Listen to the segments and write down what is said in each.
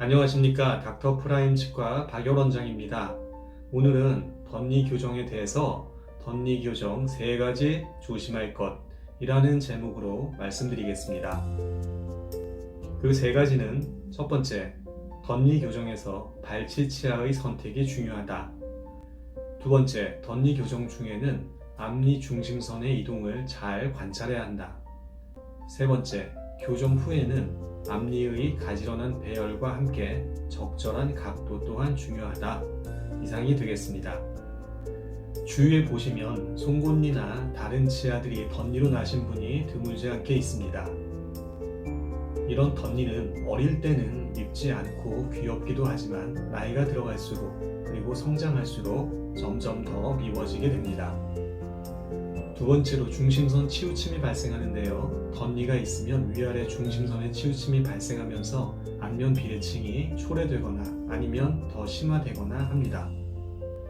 안녕하십니까. 닥터 프라임 치과 박열 원장입니다. 오늘은 덧니 교정에 대해서 덧니 교정 3가지 조심할 것이라는 제목으로 말씀드리겠습니다. 그 3가지는 첫 번째, 덧니 교정에서 발치 치아의 선택이 중요하다. 두 번째, 덧니 교정 중에는 앞니 중심선의 이동을 잘 관찰해야 한다. 세 번째, 교정 후에는 앞니의 가지런한 배열과 함께 적절한 각도 또한 중요하다. 이상이 되겠습니다. 주위에 보시면 송곳니나 다른 치아들이 덧니로 나신 분이 드물지 않게 있습니다. 이런 덧니는 어릴 때는 밉지 않고 귀엽기도 하지만 나이가 들어갈수록 그리고 성장할수록 점점 더 미워지게 됩니다. 두 번째로 중심선 치우침이 발생하는데요. 덧니가 있으면 위아래 중심선의 치우침이 발생하면서 안면 비대칭이 초래되거나 아니면 더 심화되거나 합니다.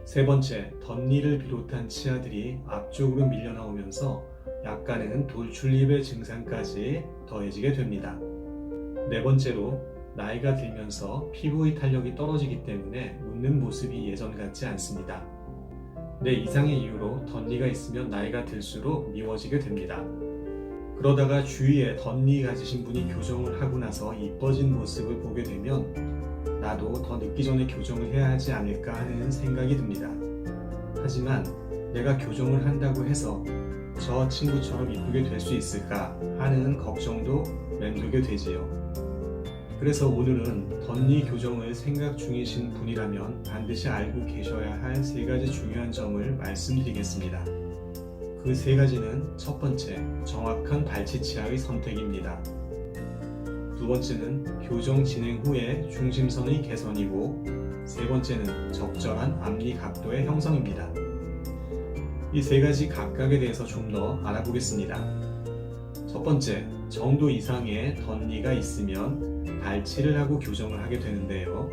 세 번째, 덧니를 비롯한 치아들이 앞쪽으로 밀려 나오면서 약간은 돌출입의 증상까지 더해지게 됩니다. 네 번째로, 나이가 들면서 피부의 탄력이 떨어지기 때문에 웃는 모습이 예전 같지 않습니다. 네 이상의 이유로 덧니가 있으면 나이가 들수록 미워지게 됩니다. 그러다가 주위에 덧니 가지신 분이 교정을 하고 나서 이뻐진 모습을 보게 되면 나도 더 늦기 전에 교정을 해야 하지 않을까 하는 생각이 듭니다. 하지만 내가 교정을 한다고 해서 저 친구처럼 이쁘게 될 수 있을까 하는 걱정도 맴돌게 되지요. 그래서 오늘은 덧니 교정을 생각 중이신 분이라면 반드시 알고 계셔야 할 3가지 중요한 점을 말씀드리겠습니다. 그 3가지는 첫 번째, 정확한 발치 치아의 선택입니다. 두 번째는 교정 진행 후에 중심선의 개선이고, 세 번째는 적절한 앞니 각도의 형성입니다. 이 3가지 각각에 대해서 좀 더 알아보겠습니다. 첫 번째, 정도 이상의 덧니가 있으면 발치를 하고 교정을 하게 되는데요.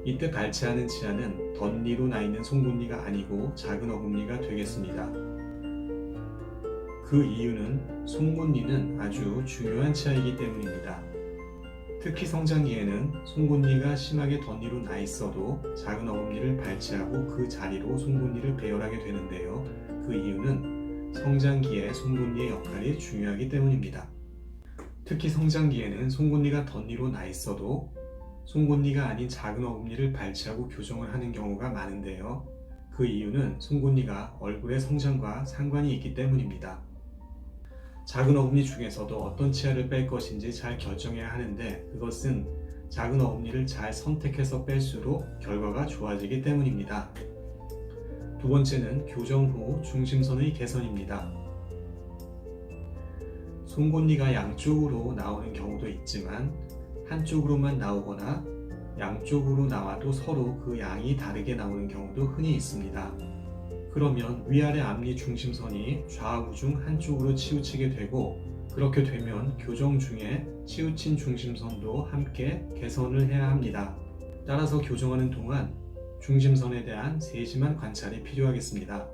이때 발치하는 치아는 덧니로 나 있는 송곳니가 아니고 작은 어금니가 되겠습니다. 그 이유는 송곳니는 아주 중요한 치아이기 때문입니다. 특히 성장기에는 송곳니가 심하게 덧니로 나 있어도 작은 어금니를 발치하고 그 자리로 송곳니를 배열하게 되는데요. 그 이유는 성장기에 송곳니의 역할이 중요하기 때문입니다. 특히 성장기에는 송곳니가 덧니로 나 있어도 송곳니가 아닌 작은 어금니를 발치하고 교정을 하는 경우가 많은데요. 그 이유는 송곳니가 얼굴의 성장과 상관이 있기 때문입니다. 작은 어금니 중에서도 어떤 치아를 뺄 것인지 잘 결정해야 하는데 그것은 작은 어금니를 잘 선택해서 뺄수록 결과가 좋아지기 때문입니다. 두 번째는 교정 후 중심선의 개선입니다. 송곳니가 양쪽으로 나오는 경우도 있지만 한쪽으로만 나오거나 양쪽으로 나와도 서로 그 양이 다르게 나오는 경우도 흔히 있습니다. 그러면 위아래 앞니 중심선이 좌우중 한쪽으로 치우치게 되고, 그렇게 되면 교정 중에 치우친 중심선도 함께 개선을 해야 합니다. 따라서 교정하는 동안 중심선에 대한 세심한 관찰이 필요하겠습니다.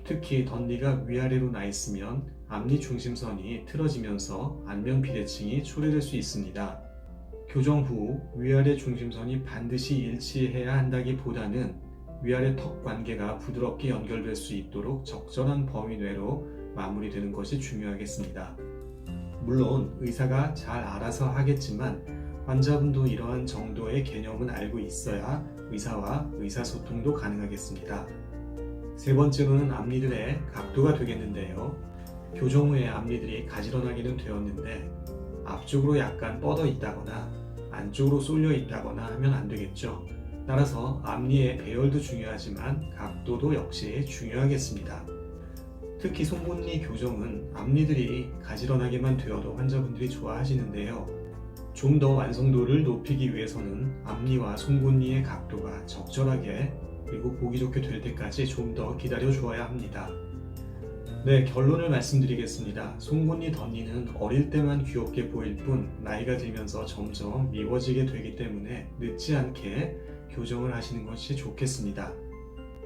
특히 덧니가 위아래로 나 있으면 앞니 중심선이 틀어지면서 안면 비대칭이 초래될 수 있습니다. 교정 후 위아래 중심선이 반드시 일치해야 한다기보다는 위아래 턱 관계가 부드럽게 연결될 수 있도록 적절한 범위 내로 마무리되는 것이 중요하겠습니다. 물론 의사가 잘 알아서 하겠지만 환자분도 이러한 정도의 개념은 알고 있어야 의사와 의사소통도 가능하겠습니다. 세 번째로는 앞니들의 각도가 되겠는데요. 교정 후에 앞니들이 가지런하기는 되었는데 앞쪽으로 약간 뻗어 있다거나 안쪽으로 쏠려 있다거나 하면 안 되겠죠. 따라서 앞니의 배열도 중요하지만 각도도 역시 중요하겠습니다. 특히 송곳니 교정은 앞니들이 가지런하게만 되어도 환자분들이 좋아하시는데요. 좀 더 완성도를 높이기 위해서는 앞니와 송곳니의 각도가 적절하게 그리고 보기 좋게 될 때까지 좀 더 기다려 주어야 합니다. 네, 결론을 말씀드리겠습니다. 송곳니 덧니는 어릴 때만 귀엽게 보일 뿐 나이가 들면서 점점 미워지게 되기 때문에 늦지 않게 교정을 하시는 것이 좋겠습니다.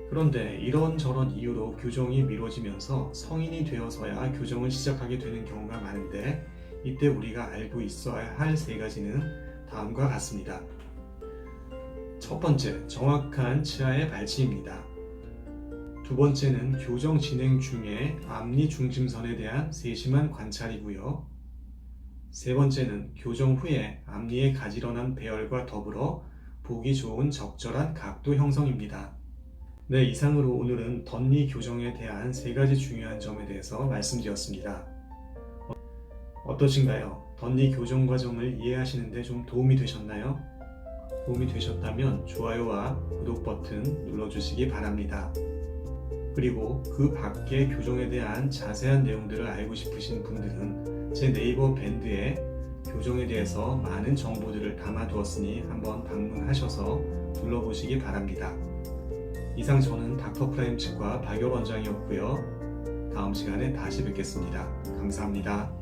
그런데 이런저런 이유로 교정이 미뤄지면서 성인이 되어서야 교정을 시작하게 되는 경우가 많은데, 이때 우리가 알고 있어야 할 3가지는 다음과 같습니다. 첫 번째, 정확한 치아의 발치입니다. 두 번째는 교정 진행 중에 앞니 중심선에 대한 세심한 관찰이고요. 세 번째는 교정 후에 앞니에 가지런한 배열과 더불어 보기 좋은 적절한 각도 형성입니다. 네, 이상으로 오늘은 덧니 교정에 대한 세 가지 중요한 점에 대해서 말씀드렸습니다. 어떠신가요? 덧니 교정 과정을 이해하시는 데 좀 도움이 되셨나요? 도움이 되셨다면 좋아요와 구독 버튼 눌러주시기 바랍니다. 그리고 그 밖의 교정에 대한 자세한 내용들을 알고 싶으신 분들은 제 네이버 밴드에 교정에 대해서 많은 정보들을 담아두었으니 한번 방문하셔서 둘러보시기 바랍니다. 이상 저는 닥터프라임 치과 박열 원장이었고요. 다음 시간에 다시 뵙겠습니다. 감사합니다.